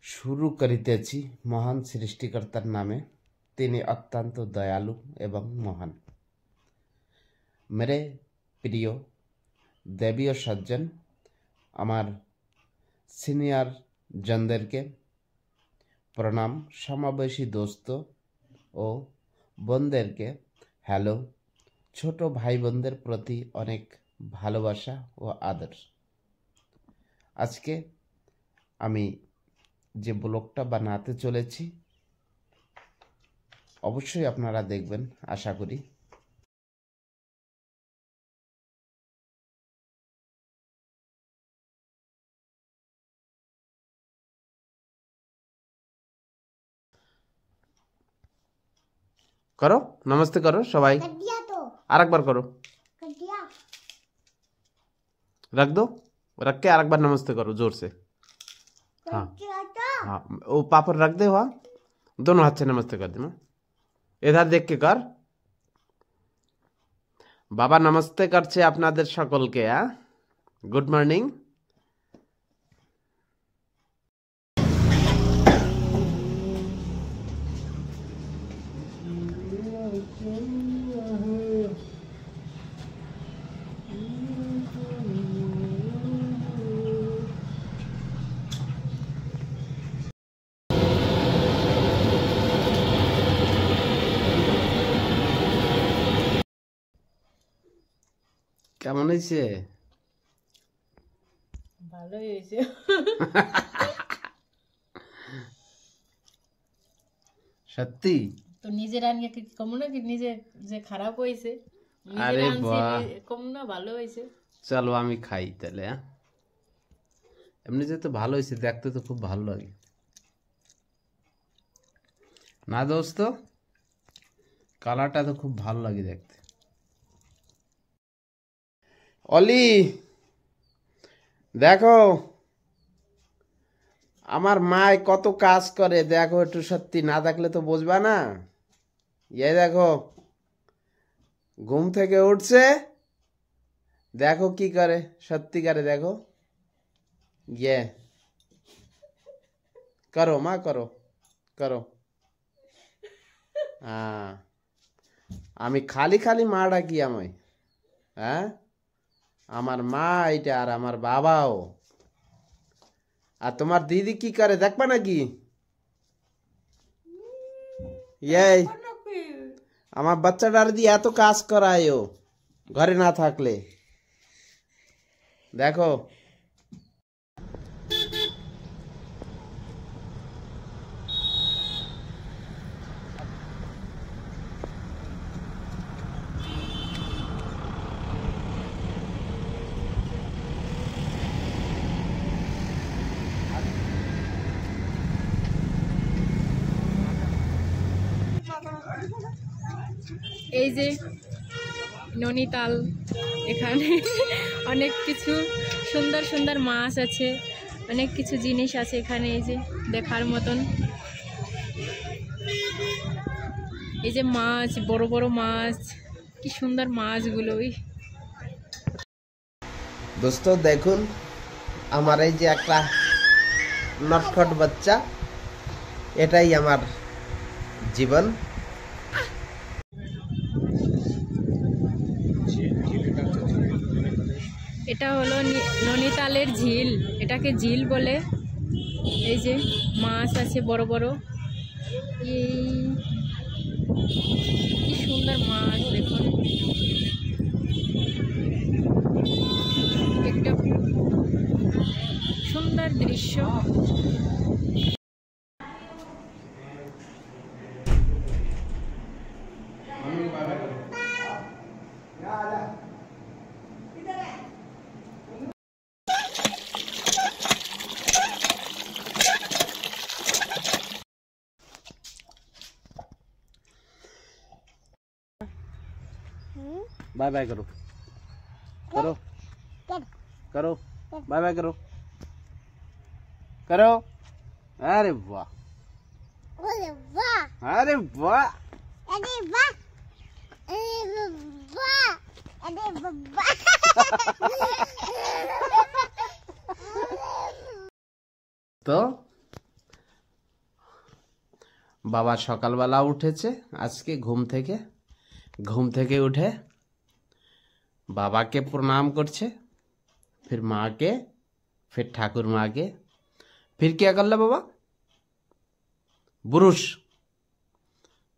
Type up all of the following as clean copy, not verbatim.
শুরু করিতেছি মহান সৃষ্টিকর্তার নামে। তিনি অত্যন্ত দয়ালু এবং মহান। মেরে প্রিয় দেবীয় সজ্জন, আমার সিনিয়র জনদেরকে প্রণাম, সমাবেশী দোস্ত ও বোনদেরকে হ্যালো, ছোট ভাই বোনদের প্রতি অনেক ভালোবাসা ও আদর। আজকে আমি যে ব্লগটা বানাতে চলেছি অবশ্যই আপনারা দেখবেন আশা করি। करो नमस्ते करो सबाई, आरेकबार करो, रख दो, रख के आरेकबार नमस्ते करो जोर से। हाँ हाँ, वो पापड़ रख दे, वहाँ दोनों हाथ से नमस्ते कर दे। इधर देख के कर। बाबा नमस्ते करছে আপনাদের সকলকে। Good morning. কেমন হয়েছে? ভালোই হয়েছে। সত্যি তো নিজে রান্না কি কম না, কি নিজে যে খারাপ হয়েছে? আরে বাহ, কম না, ভালো হয়েছে। চলো আমি খাই তাহলে। এমনিতে তো ভালো হয়েছে, দেখতে তো খুব ভালো লাগে না দোস্ত? কালারটা তো খুব ভালো লাগে দেখতে। অলি দেখো আমার মায় কত কাজ করে, দেখো একটু, সত্যি না দেখলে তো বুঝবা না। এই দেখো ঘুম থেকে উঠছে, দেখো কি করে, সত্যিকারে দেখো। ইয়ে করো মা, করো করো। হ্যাঁ, আমি খালি খালি মা ডাকি আমায়। হ্যাঁ, আমার মা এটা, আর আমার বাবাও। আর তোমার দিদি কি করে দেখবা নাকি? এই আমার বাচ্চাটার দিয়ে এত কাজ করায় ও ঘরে না থাকলে, দেখো। এই যে ননিতাল, এখানে অনেক কিছু সুন্দর সুন্দর মাছ আছে, অনেক কিছু জিনিস আছে এখানে, এই যে দেখার মতন। এই যে মাছ, বড় বড় মাছ, কি সুন্দর মাছগুলো। দোস্ত দেখুন আমার এই যে একটা নটখট বাচ্চা, এটাই আমার জীবন। এটা হলো ননিতালের ঝিল, এটাকে ঝিল বলে। এই যে মাছ আছে বড় বড়, কি সুন্দর মাছ দেখুন। একটা সুন্দর দৃশ্য। बाय बाय करो, करो करो, बाय बाय करो, करो। अरे वाह, अरे वाह, अरे वाह, अरे वाह, अरे वाह, अरे वाह। तो বাবা সকালবেলা উঠেছে আজকে ঘুম থেকে উঠে বাবাকে प्रणाम করছে, फिर माँ के, फिर ठाकुर माँ के, फिर क्या करला बाबा? ब्रुश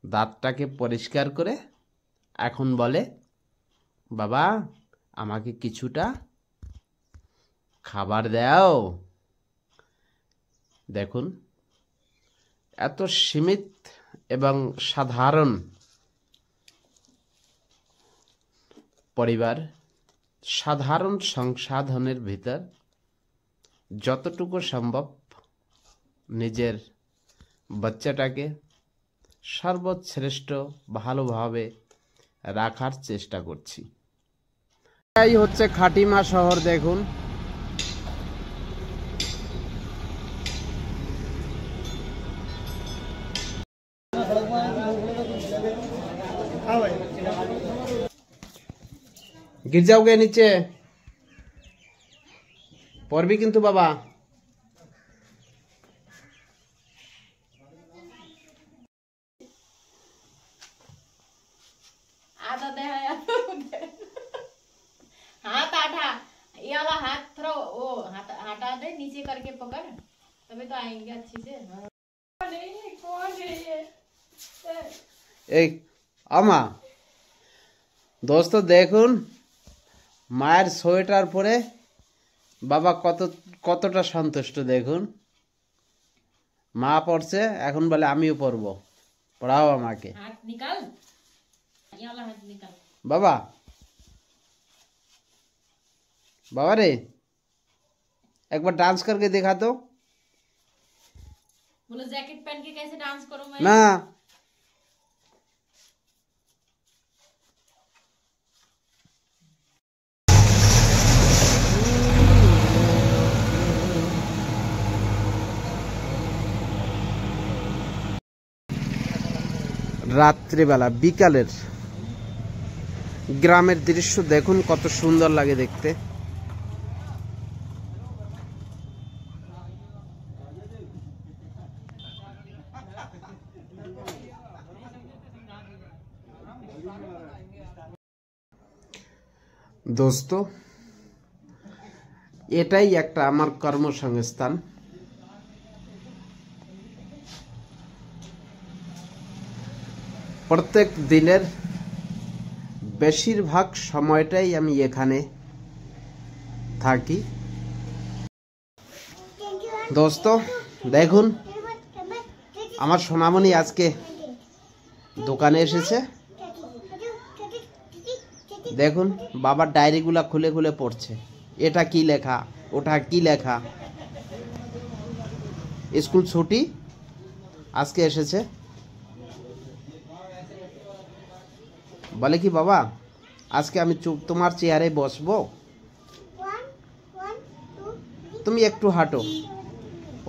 দাঁতটাকে পরিষ্কার করে এখন বলে, বাবা আমাকে কিছুটা খাবার দাও। দেখুন এত সীমিত এবং সাধারণ পরিবার, সাধারণ সংসাধনের ভিতর যতটুকু সম্ভব নিজের বাচ্চাটাকে সর্বশ্রেষ্ঠ ভালোভাবে রাখার চেষ্টা করছি। এই হচ্ছে খাটিমা শহর। দেখুন गिर जाओगे नीचे, पड़बी किन्तु बाबा। आधा दे हाथ आठा, ये वाला हाथ थोड़ा वो हटा दे, नीचे करके पकड़, तभी तो आएंगे अच्छी से। कौन है ये? एक आमा दोस्तों देखुन मायर सोয়েটার পরে বাবা কতটা সন্তুষ্ট। দেখুন মা পড়ছে, এখন বলে আমিও পড়বো, পড়াও আমাকে। हाथ निकाल, ये वाला हाथ निकाल। बाबा बाबा रे एक बार डांस करके दिखा तो। बोलो जैकेट पहन के कैसे डांस करूं मैं? ना রাত্রিবেলা বিকালের গ্রামের দৃশ্য দেখুন কত সুন্দর লাগে দেখতে। দোস্ত এটাই একটা আমার কর্মসংস্থান। প্রত্যেক দিনের বেশিরভাগ সময়টাই আমি এখানে থাকি। দোস্ত দেখুন আমার সোনামণি আজকে দোকানে এসেছে। দেখুন বাবার ডায়েরিগুলা খুলে খুলে পড়ছে, এটা কি লেখা ওটা কি লেখা। স্কুল ছুটি, আজকে এসেছে। বলে কি বাবা আজকে আমি তোমার চেয়ারে বসবো, তুমি একটু হাঁটো।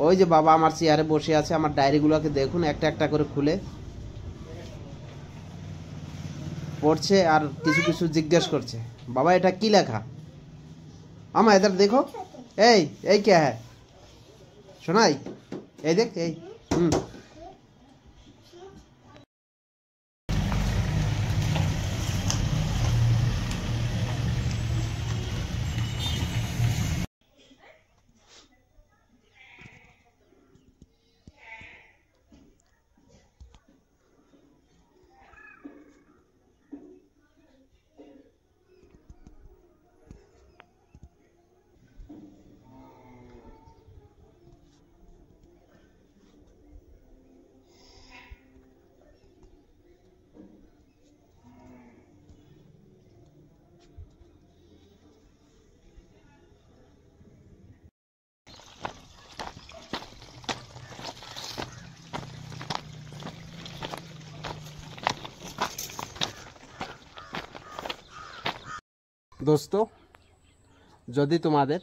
ওই যে বাবা আমার চেয়ারে বসে আছে, আমার ডায়েরিগুলোকে দেখুন একটা একটা করে খুলে পড়ছে আর কিছু কিছু জিজ্ঞেস করছে, বাবা এটা কি লেখা? আমা इधर देखो, এই क्या है শোনাই, এই দেখ এই দোস্ত যদি তোমাদের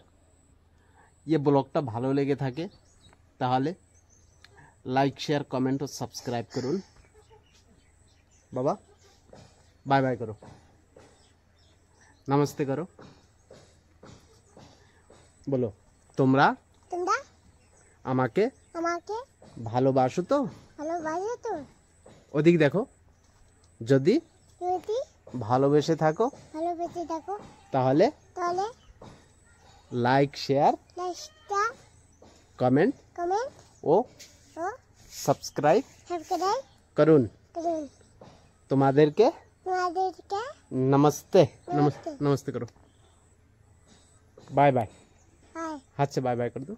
ये ব্লগটা ভালো লেগে থাকে তাহলে লাইক শেয়ার কমেন্ট ও সাবস্ক্রাইব করুন। বাবা বাই বাই করো, নমস্তে করো, বলো তোমরা আমাকে ভালোবাসো তো? ভালোবাসো তো? ওদিক দেখো, যদি যদি ভালোবেসে থাকো ভালোবেসে থাকো তাহলে তাহলে লাইক, শেয়ার, লাইকটা কমেন্ট কমেন্ট ও ও সাবস্ক্রাইব সাবস্ক্রাইব করুন। করুন। তোমাদেরকে তোমাদেরকে नमस्ते। नमस्ते। नमस्ते करो। Bye bye. हाय हाथ से बाय बाय कर दो।